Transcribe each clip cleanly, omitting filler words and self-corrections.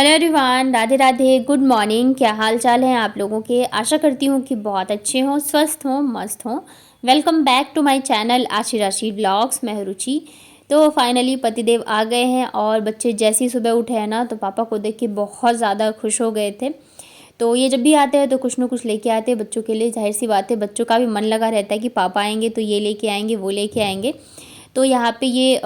Hello everyone, Radhe Radhe, good morning. क्या हाल चाल है आप लोगों के? आशा करती हूँ कि बहुत अच्छे हों, स्वस्थ हों, मस्त हों। Welcome back to my channel Ashi Rashi vlogs. मैं हूं रुचि। तो फाइनली पतिदेव आ गए हैं और बच्चे जैसे ही सुबह उठे हैं ना, तो पापा को देख के बहुत ज़्यादा खुश हो गए थे। तो ये जब भी आते हैं तो कुछ ना कुछ लेके आते हैं बच्चों के लिए। जाहिर सी बात है, बच्चों का भी मन लगा रहता है कि पापा आएंगे तो ये लेके आएंगे, वो लेके आएंगे। तो यहाँ पे ये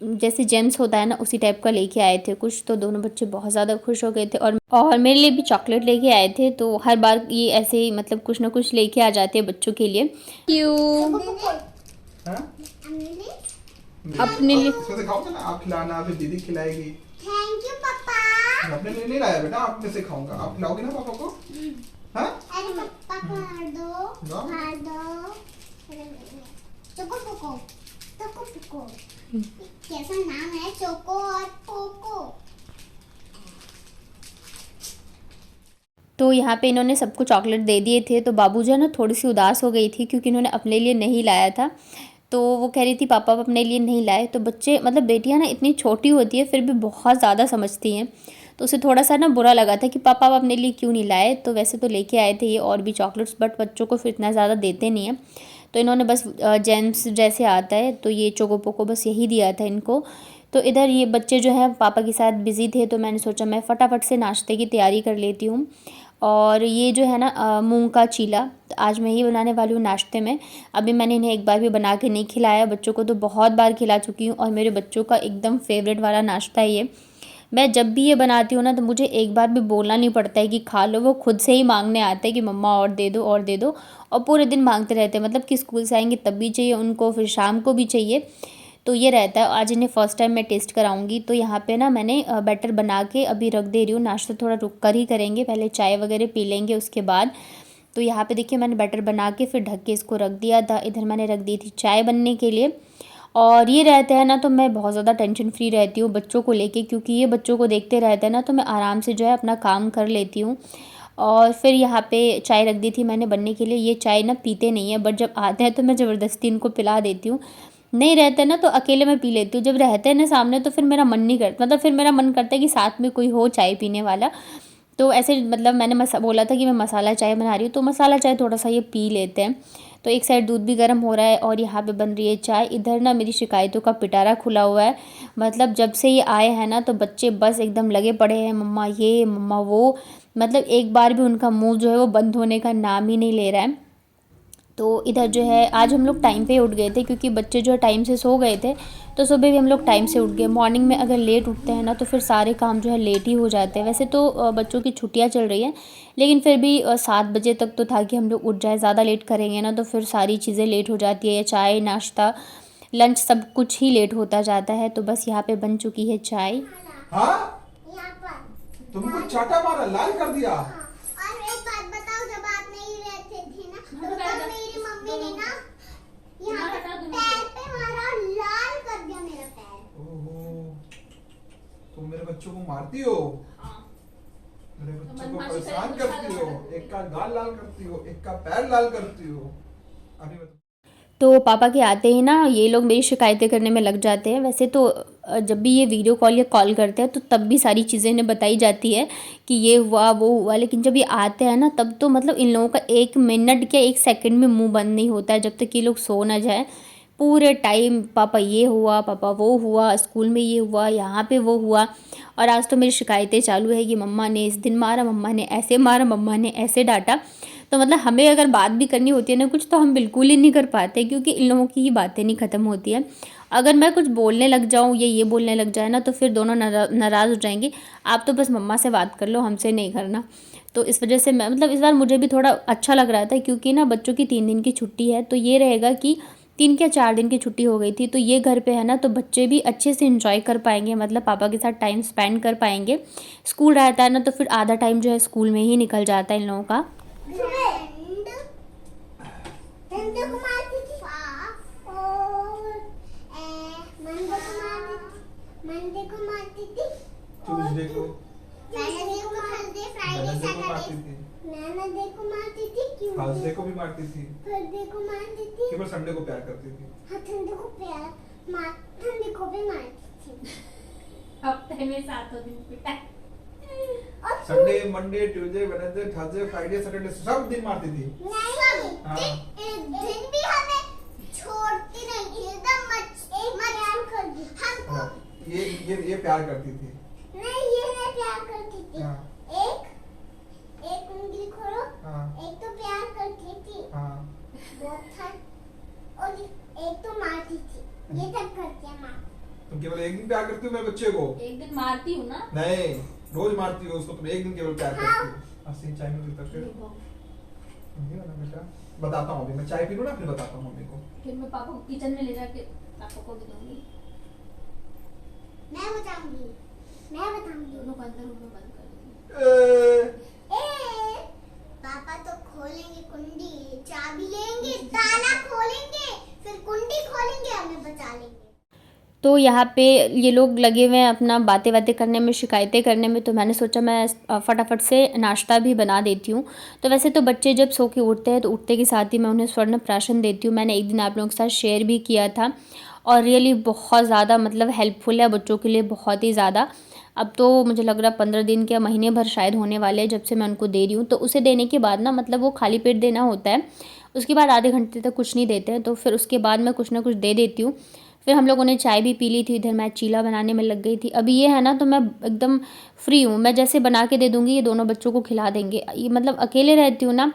जैसे जेम्स होता है ना, उसी टाइप का लेके आए थे कुछ। तो दोनों बच्चे बहुत ज़्यादा खुश हो गए थे और मेरे लिए भी चॉकलेट लेके आए थे। तो हर बार ये ऐसे ही मतलब कुछ ना कुछ लेके आ जाते हैं बच्चों के लिए। क्यों अपने लिए इसमें से खाओगे ना, आप खिलाना, फिर दीदी खिलाएगी। थैंक यू पापा। मैं अपने लिए नहीं लाया बेटा, आप में से खाऊंगा। आप खिलाओगे ना पापा को? हाँ? अरे पापा खार दो, खार दो। Choco Poco, choco Poco. कैसा नाम है? चोको और पोको। तो यहाँ पे इन्होंने सबको चॉकलेट दे दिए थे। तो बाबूजी है ना, थोड़ी सी उदास हो गई थी क्योंकि इन्होंने अपने लिए नहीं लाया था। तो वो कह रही थी पापा अपने लिए नहीं लाए। तो बच्चे मतलब बेटियां ना इतनी छोटी होती है फिर भी बहुत ज़्यादा समझती हैं। तो उसे थोड़ा सा ना बुरा लगा था कि पापा आप अपने लिए क्यों नहीं लाए। तो वैसे तो लेके आए थे ये और भी चॉकलेट्स, बट बच्चों को फिर इतना ज़्यादा देते नहीं हैं। तो इन्होंने बस जेम्स जैसे आता है तो ये चोको पोको बस यही दिया था इनको। तो इधर ये बच्चे जो हैं पापा के साथ बिज़ी थे, तो मैंने सोचा मैं फटाफट से नाश्ते की तैयारी कर लेती हूँ। और ये जो है ना मूंग का चीला, तो आज मैं ही बनाने वाली हूँ नाश्ते में। अभी मैंने इन्हें एक बार भी बना के नहीं खिलाया, बच्चों को तो बहुत बार खिला चुकी हूँ और मेरे बच्चों का एकदम फेवरेट वाला नाश्ता है ये। मैं जब भी ये बनाती हूँ ना, तो मुझे एक बार भी बोलना नहीं पड़ता है कि खा लो, वो खुद से ही मांगने आते हैं कि मम्मा और दे दो और दे दो। और पूरे दिन मांगते रहते हैं, मतलब कि स्कूल से आएंगे तब भी चाहिए उनको, फिर शाम को भी चाहिए। तो ये रहता है। आज इन्हें फ़र्स्ट टाइम मैं टेस्ट कराऊंगी। तो यहाँ पे ना मैंने बैटर बना के अभी रख दे रही हूँ। नाश्ता थोड़ा रुक कर ही करेंगे, पहले चाय वगैरह पी लेंगे उसके बाद। तो यहाँ पे देखिए मैंने बैटर बना के फिर ढक के इसको रख दिया था। इधर मैंने रख दी थी चाय बनने के लिए। और ये रहते हैं ना, तो मैं बहुत ज़्यादा टेंशन फ्री रहती हूँ बच्चों को लेके, क्योंकि ये बच्चों को देखते रहते हैं ना, तो मैं आराम से जो है अपना काम कर लेती हूँ। और फिर यहाँ पे चाय रख दी थी मैंने बनने के लिए। ये चाय ना पीते नहीं है, बट जब आते हैं तो मैं ज़बरदस्ती इनको पिला देती हूँ। नहीं रहते ना तो अकेले मैं पी लेती हूँ, जब रहते हैं ना सामने तो फिर मेरा मन नहीं करता, मतलब फिर मेरा मन करता है कि साथ में कोई हो चाय पीने वाला। तो ऐसे मतलब मैंने बोला था कि मैं मसाला चाय बना रही हूँ, तो मसाला चाय थोड़ा सा ये पी लेते हैं। तो एक साइड दूध भी गर्म हो रहा है और यहाँ पे बन रही है चाय। इधर ना मेरी शिकायतों का पिटारा खुला हुआ है। मतलब जब से ये आए हैं ना, तो बच्चे बस एकदम लगे पड़े हैं, मम्मा ये मम्मा वो। मतलब एक बार भी उनका मुंह जो है वो बंद होने का नाम ही नहीं ले रहा है। तो इधर जो है आज हम लोग टाइम पे उठ गए थे, क्योंकि बच्चे जो है टाइम से सो गए थे। तो सुबह भी हम लोग टाइम से उठ गए। मॉर्निंग में अगर लेट उठते हैं ना, तो फिर सारे काम जो है लेट ही हो जाते हैं। वैसे तो बच्चों की छुट्टियां चल रही हैं, लेकिन फिर भी 7 बजे तक तो था कि हम लोग उठ जाए। ज़्यादा लेट करेंगे ना तो फिर सारी चीज़ें लेट हो जाती है, चाय नाश्ता लंच सब कुछ ही लेट होता जाता है। तो बस यहाँ पे बन चुकी है चाय। हाँ? यहाँ पर तुमको चाटा मारा, लाल कर दिया। और एक बात बताओ, जब आप नहीं रहते थे ना, तो तब मेरी मम्मी ने ना यहाँ पे पैर पे मारा, लाल कर दिया मेरा पैर। ओहो, तुम मेरे बच्चों को मारती हो, मेरे बच्चों को परेशान करती हो। एक का गाल लाल करती हो, एक का पैर लाल करती हो। अभी बता। तो पापा के आते ही ना ये लोग मेरी शिकायतें करने में लग जाते हैं। वैसे तो जब भी ये वीडियो कॉल या कॉल करते हैं तो तब भी सारी चीज़ें इन्हें बताई जाती है कि ये हुआ वो हुआ, लेकिन जब ये आते हैं ना तब तो मतलब इन लोगों का 1 मिनट या 1 सेकंड में मुंह बंद नहीं होता है जब तक ये लोग सो ना जाए। पूरे टाइम पापा ये हुआ, पापा वो हुआ, स्कूल में ये हुआ, यहाँ पे वो हुआ। और आज तो मेरी शिकायतें चालू है कि मम्मा ने इस दिन मारा, मम्मा ने ऐसे मारा, मम्मा ने ऐसे डांटा। तो मतलब हमें अगर बात भी करनी होती है ना कुछ, तो हम बिल्कुल ही नहीं कर पाते, क्योंकि इन लोगों की ही बातें नहीं ख़त्म होती है। अगर मैं कुछ बोलने लग जाऊँ या ये बोलने लग जाए ना, तो फिर दोनों नाराज़ हो जाएंगे। आप तो बस मम्मा से बात कर लो, हमसे नहीं करना। तो इस वजह से मैं मतलब इस बार मुझे भी थोड़ा अच्छा लग रहा था, क्योंकि ना बच्चों की 3 दिन की छुट्टी है। तो ये रहेगा कि 3 या 4 दिन की छुट्टी हो गई थी, तो ये घर पे है ना, तो बच्चे भी अच्छे से इंजॉय कर पाएंगे, मतलब पापा के साथ टाइम स्पेंड कर पाएंगे। स्कूल रहता है ना, तो फिर आधा टाइम जो है स्कूल में ही निकल जाता है इन लोगों का। मंडे को मारती थी और मंडे को मारती थी, ट्यूसडे को, वेडनेसडे को, थर्सडे, फ्राइडे, वेडनेसडे को मारती सैटरडे, थी, नैनडे को मारती थी, थर्सडे को भी मारती थी, थर्सडे को मारती थी, केवल संडे को प्यार करती थी। हाँ ठंडे को प्यार ठंडे को भी मारती थी। हफ्ते में 7 दिन पिटाई। Sunday Monday Tuesday Wednesday Thursday Friday Saturday सब दिन मारती थी। नहीं हाँ। दिन भी हमें छोड़ती नहीं, एकदम हमको हाँ, ये प्यार करती थी। नहीं, ये मैं प्यार करती थी। हाँ। एक उंगली खोलो। हाँ। एक तो प्यार करती थी, हाँ। बहुत था, और एक तो मारती थी। ये सब करती है माँ। तुम केवल एक दिन प्यार करती हो मेरे बच्चे को? एक दिन मारती हूँ ना। नहीं, रोज मारती हो उसको, तुम एक दिन केवल प्यार करती हो। अस्सी चाय में तक फिर ये वाला बेटा बताता हूँ अभी, मैं चाय पी लूँ ना फिर बताता हूँ मम्मी को। फिर मैं पापा को किचन में ले जाके पापा को भी दूंगी। मैं बताऊंगी। दोनों को अंदर रूम में बंद कर दूंगी। पापा तो खोलेंगे कुंडी, चाबी लेंगे, ताला खोलेंगे, फिर कुंडी खोलेंगे, हमें बचा लेंगे। तो यहाँ पे ये लोग लगे हुए हैं अपना बातें करने में, शिकायतें करने में, तो मैंने सोचा मैं फटाफट से नाश्ता भी बना देती हूँ। तो वैसे तो बच्चे जब सो के उठते हैं तो उठते के साथ ही मैं उन्हें स्वर्ण प्राशन देती हूँ। मैंने एक दिन आप लोगों के साथ शेयर भी किया था और रियली बहुत ज़्यादा मतलब हेल्पफुल है बच्चों के लिए, बहुत ही ज़्यादा। अब तो मुझे लग रहा है 15 दिन के महीने भर शायद होने वाले हैं जब से मैं उनको दे रही हूँ। तो उसे देने के बाद ना मतलब वो खाली पेट देना होता है, उसके बाद आधे घंटे तक कुछ नहीं देते हैं, तो फिर उसके बाद मैं कुछ ना कुछ दे देती हूँ। फिर हम लोगों ने चाय भी पी ली थी, इधर मैं चीला बनाने में लग गई थी। अभी ये है ना तो मैं एकदम फ्री हूँ, मैं जैसे बना के दे दूँगी ये दोनों बच्चों को खिला देंगे। ये मतलब अकेले रहती हूँ ना,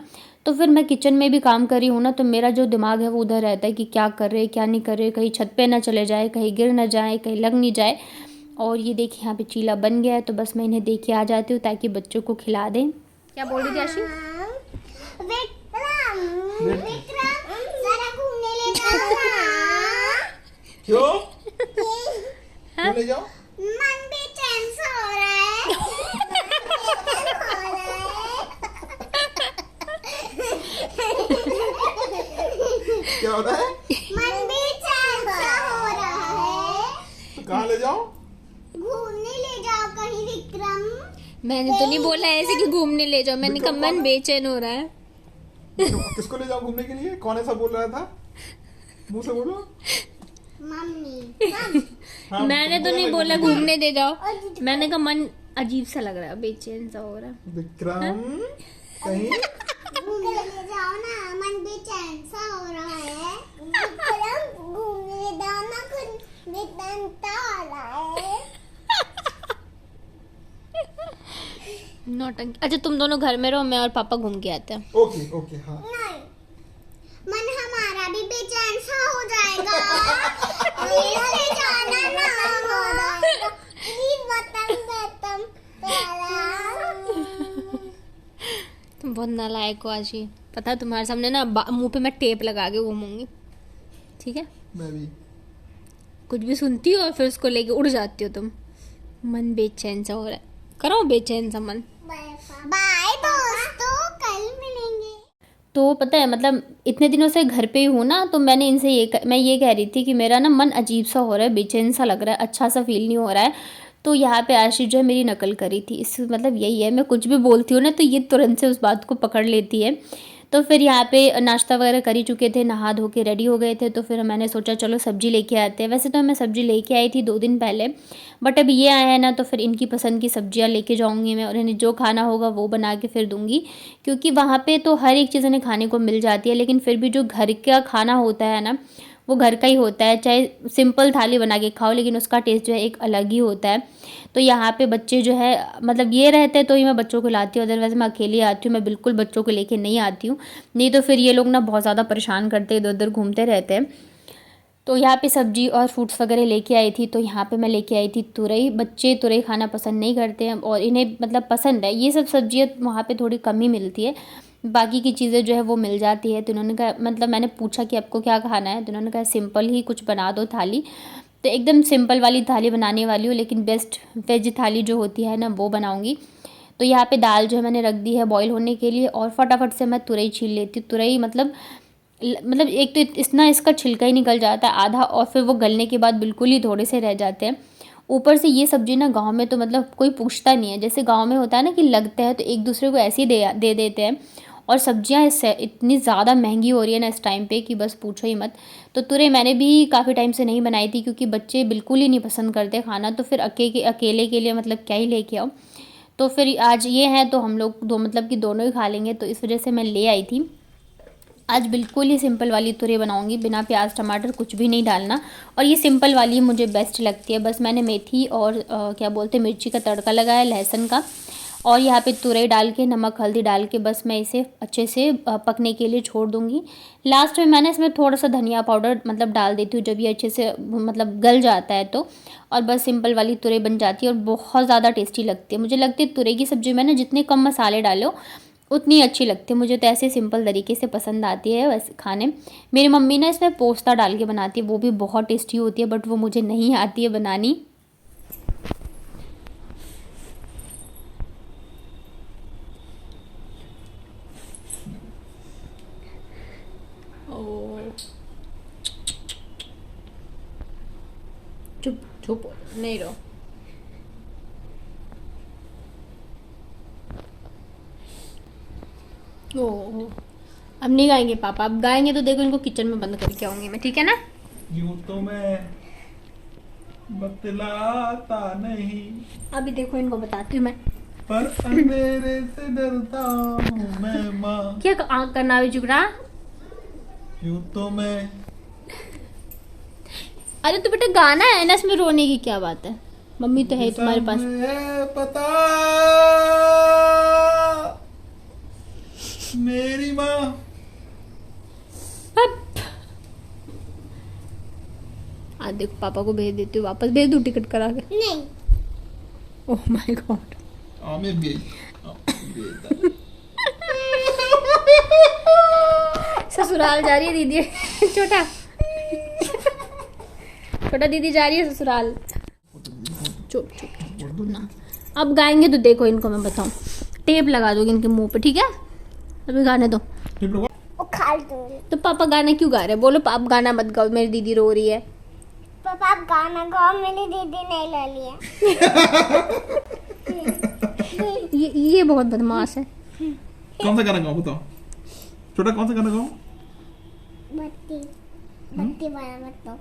तो फिर मैं किचन में भी काम कर रही हूँ ना, तो मेरा जो दिमाग है वो उधर रहता है कि क्या कर रहे क्या नहीं कर रहे, कहीं छत पे ना चले जाए, कहीं गिर ना जाए, कहीं लग नहीं जाए। और ये देखिए यहाँ पे चीला बन गया है, तो बस मैं इन्हें दे के आ जाती हूँ ताकि बच्चों को खिला दें। क्या बोल रही थी आशी? विक्रम जरा घूमने ले जाओ ना। क्यों? क्यों ले जाओ? मन बेचैन सा हो रहा है। क्या हो रहा है? मन बेचैन सा हो रहा है। तो कहाँ ले जाओ? घूमने ले जाओ कहीं विक्रम। मैंने तो नहीं बोला ऐसे कि घूमने ले जाओ, मैंने कहा मन बेचैन हो रहा है। किसको ले जाओ घूमने के लिए? कौन ऐसा बोल रहा था? मुंह से बोलो। मम्मी। हाँ, मैंने तुम तो नहीं बोला घूमने घूमने दे जाओ, मैंने कहा मन अजीब सा लग रहा है, बेचैन सा हो रहा है। विक्रम कहीं घूमने ले जाओ ना, मन बेचैन सा हो रहा है। विक्रम घूमने ले जाओ ना, खुद बेचैनता हो रहा है। नौटंकी। अच्छा तुम दोनों घर में रहो, मैं और पापा घूम के आते हैं। ओके ओके हाँ। नहीं, मन हमारा भी बेचैन सा हो जाएगा। प्लीज ले जाना ना हमारा। प्लीज बतम तुम बहुत नालायक हो आशी, पता है तुम्हारे सामने ना मुंह पे मैं टेप लगा के घूमूंगी, ठीक है? मैं भी। कुछ भी सुनती हो और फिर उसको लेके उड़ जाती हो तुम। मन बेचैन सा हो रहा है, करो बेचैन सा मन। बाय दोस्तों, कल मिलेंगे। तो पता है मतलब इतने दिनों से घर पे ही हूँ ना, तो मैंने इनसे मैं ये कह रही थी कि मेरा ना मन अजीब सा हो रहा है, बेचैन सा लग रहा है, अच्छा सा फील नहीं हो रहा है। तो यहाँ पे आशीष जो है मेरी नकल करी थी, इस मतलब यही है, मैं कुछ भी बोलती हूँ ना तो ये तुरंत से उस बात को पकड़ लेती है। तो फिर यहाँ पे नाश्ता वगैरह कर ही चुके थे, नहा धो के रेडी हो गए थे, तो फिर मैंने सोचा चलो सब्ज़ी लेके आते हैं। वैसे तो मैं सब्ज़ी लेके आई थी 2 दिन पहले, बट अब ये आया है ना तो फिर इनकी पसंद की सब्जियाँ लेके जाऊँगी मैं, और इन्हें जो खाना होगा वो बना के फिर दूँगी। क्योंकि वहाँ पे तो हर एक चीज़ इन्हें खाने को मिल जाती है, लेकिन फिर भी जो घर का खाना होता है ना वो घर का ही होता है, चाहे सिंपल थाली बना के खाओ लेकिन उसका टेस्ट जो है एक अलग ही होता है। तो यहाँ पे बच्चे जो है मतलब ये रहते हैं तो ही मैं बच्चों को लाती हूँ, अदरवाइज़ मैं अकेली आती हूँ, मैं बिल्कुल बच्चों को लेके नहीं आती हूँ, नहीं तो फिर ये लोग ना बहुत ज़्यादा परेशान करते हैं, इधर उधर घूमते रहते हैं। तो यहाँ पे सब्जी और फ्रूट्स वगैरह लेके आई थी, तो यहाँ पे मैं लेके आई थी तुरई। बच्चे तुरई खाना पसंद नहीं करते हैं और इन्हें मतलब पसंद है, ये सब सब्जियाँ वहाँ पे थोड़ी कम ही मिलती है, बाकी की चीज़ें जो है वो मिल जाती है। तो उन्होंने कहा मतलब मैंने पूछा कि आपको क्या खाना है, तो उन्होंने कहा सिंपल ही कुछ बना दो थाली। तो एकदम सिंपल वाली थाली बनाने वाली हूँ, लेकिन बेस्ट वेज थाली जो होती है ना वो बनाऊँगी। तो यहाँ पे दाल जो है मैंने रख दी है बॉईल होने के लिए, और फटाफट से मैं तुरई छील लेती हूँ। तुरई मतलब एक तो इतना इसका छिलका ही निकल जाता है आधा, और फिर वो गलने के बाद बिल्कुल ही थोड़े से रह जाते हैं। ऊपर से ये सब्ज़ी ना गांव में तो मतलब कोई पूछता नहीं है, जैसे गांव में होता है ना कि लगते हैं तो एक दूसरे को ऐसे ही दे देते हैं। और सब्जियां इससे इतनी ज़्यादा महंगी हो रही है ना इस टाइम पे कि बस पूछो ही मत। तो तुरई मैंने भी काफ़ी टाइम से नहीं बनाई थी, क्योंकि बच्चे बिल्कुल ही नहीं पसंद करते खाना, तो फिर अकेले के लिए मतलब क्या ही लेके आओ। तो फिर आज ये हैं तो हम लोग दो मतलब कि दोनों ही खा लेंगे, तो इस वजह से मैं ले आई थी। आज बिल्कुल ही सिंपल वाली तुरई बनाऊंगी, बिना प्याज टमाटर कुछ भी नहीं डालना, और ये सिंपल वाली मुझे बेस्ट लगती है। बस मैंने मेथी और क्या बोलते हैं मिर्ची का तड़का लगाया, लहसुन का, और यहाँ पे तुरई डाल के नमक हल्दी डाल के बस मैं इसे अच्छे से पकने के लिए छोड़ दूँगी। लास्ट में मैंने इसमें थोड़ा सा धनिया पाउडर मतलब डाल देती हूँ जब ये अच्छे से मतलब गल जाता है तो, और बस सिंपल वाली तुरई बन जाती है और बहुत ज़्यादा टेस्टी लगती है। मुझे लगती है तुरई की सब्ज़ी में ना जितने कम मसाले डालो उतनी अच्छी लगती है। मुझे तो ऐसे सिंपल तरीके से पसंद आती है वैसे खाने। मेरी मम्मी ना इसमें पोस्ता डाल के बनाती है, वो भी बहुत टेस्टी होती है, बट वो मुझे नहीं आती है बनानी। चुप चुप नहीं रहो। ओह अब नहीं गाएंगे पापा, अब गाएंगे तो देखो इनको किचन में बंद करके आऊंगी मैं, ठीक है ना। यूं तो मैं बतलाता नहीं, अभी देखो इनको बताती हूँ मैं। पर अंधेरे से डरता हूँ मैं माँ। क्या आँख करना है जुगरा? यूं तो मैं, अरे तो बेटा गाना है ना, इसमें रोने की क्या बात है, मम्मी तो है तुम्हारे पास। है पता मेरी माँ। आज देखो पापा को भेज देती हूँ, वापस भेज दूँ टिकट करा के। नहीं ओह माय गॉड। आमिर भी ससुराल जा रही है दीदी छोटा छोटा दीदी जा रही है ससुराल। चुप चुप ना, अब गाएंगे तो देखो इनको मैं बताऊं, टेप लगा दोगे इनके मुंह पे, ठीक है। अभी गाने दो। वो खाल दो। तो पापा गाना क्यों गा रहे हैं? बोलो आप गाना मत गाओ, मेरी दीदी रो रही है। पापा आप गाना गाओ, मेरी दीदी नहीं ले लिया। ये बहुत बदमाश है। कौन सा गाना गाऊं बताओ, छोटा कौन सा गाना गाऊं? बत्ती बत्ती वाला मत दो।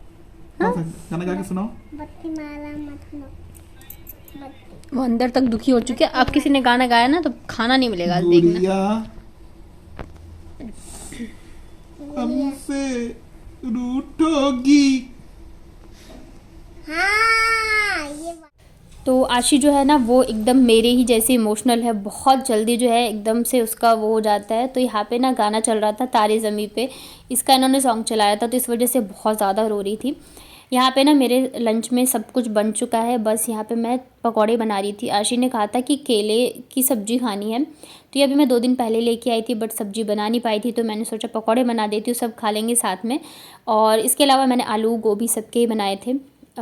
कौन सा गाना गा के सुनाओ। बत्ती माला मत दो। बत्ती। वो अंदर तक दुखी हो चुके हैं। अब किसी ने गाना गाया ना तो खाना नहीं मिलेगा, देखना। गुड़िया हमसे रूठोगी। हाँ ये तो आशी जो है ना वो एकदम मेरे ही जैसे इमोशनल है, बहुत जल्दी जो है एकदम से उसका वो हो जाता है। तो यहाँ पे ना गाना चल रहा था तारे ज़मीं पे, इसका इन्होंने सॉन्ग चलाया था, तो इस वजह से बहुत ज़्यादा रो रही थी। यहाँ पे ना मेरे लंच में सब कुछ बन चुका है, बस यहाँ पे मैं पकौड़े बना रही थी। आशी ने कहा था कि केले की सब्ज़ी खानी है, तो ये अभी मैं 2 दिन पहले लेके आई थी, बट सब्ज़ी बना नहीं पाई थी, तो मैंने सोचा पकौड़े बना देती हूँ, सब खा लेंगे साथ में। और इसके अलावा मैंने आलू गोभी सबके ही बनाए थे।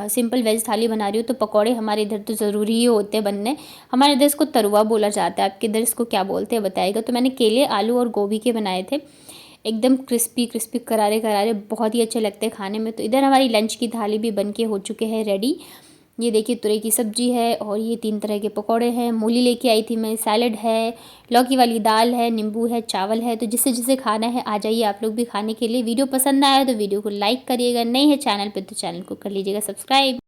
सिंपल वेज थाली बना रही हूँ, तो पकौड़े हमारे इधर तो ज़रूरी ही होते हैं बनने। हमारे इधर इसको तरुआ बोला जाता है, आपके इधर इसको क्या बोलते हैं बताइएगा। तो मैंने केले आलू और गोभी के बनाए थे, एकदम क्रिस्पी क्रिस्पी करारे करारे, बहुत ही अच्छे लगते हैं खाने में। तो इधर हमारी लंच की थाली भी बन के हो चुके हैं रेडी। ये देखिए तुरई की सब्ज़ी है, और ये 3 तरह के पकौड़े हैं, मूली लेके आई थी मैं, सैलड है, लौकी वाली दाल है, नींबू है, चावल है। तो जिसे जिसे खाना है आ जाइए आप लोग भी खाने के लिए। वीडियो पसंद आया तो वीडियो को लाइक करिएगा, नए हैं चैनल पे तो चैनल को कर लीजिएगा सब्सक्राइब।